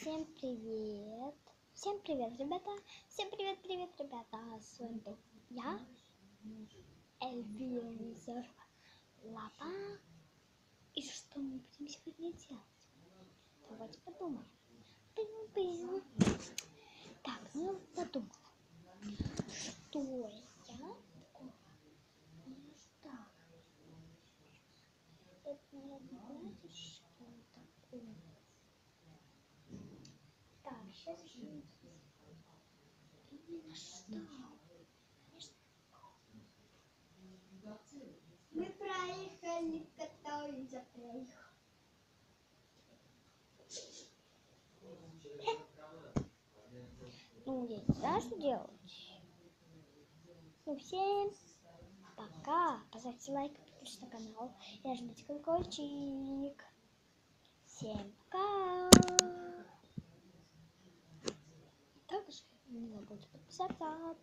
Всем привет! Всем привет, ребята! Всем привет, ребята! С вами я, Эльвира Лапа. И что мы будем сегодня делать? Давайте подумаем. Так, ну я подумала. Что я такое? Так. Это, наверное, знаете, что такое? Так, сейчас именно что? Мы проехали, катаемся, проехали. Ну, я не знаю, что делать. Ну, всем пока. Поставьте лайк, подпишитесь на канал и нажмите колокольчик. Всем пока. Также не забудьте подписаться.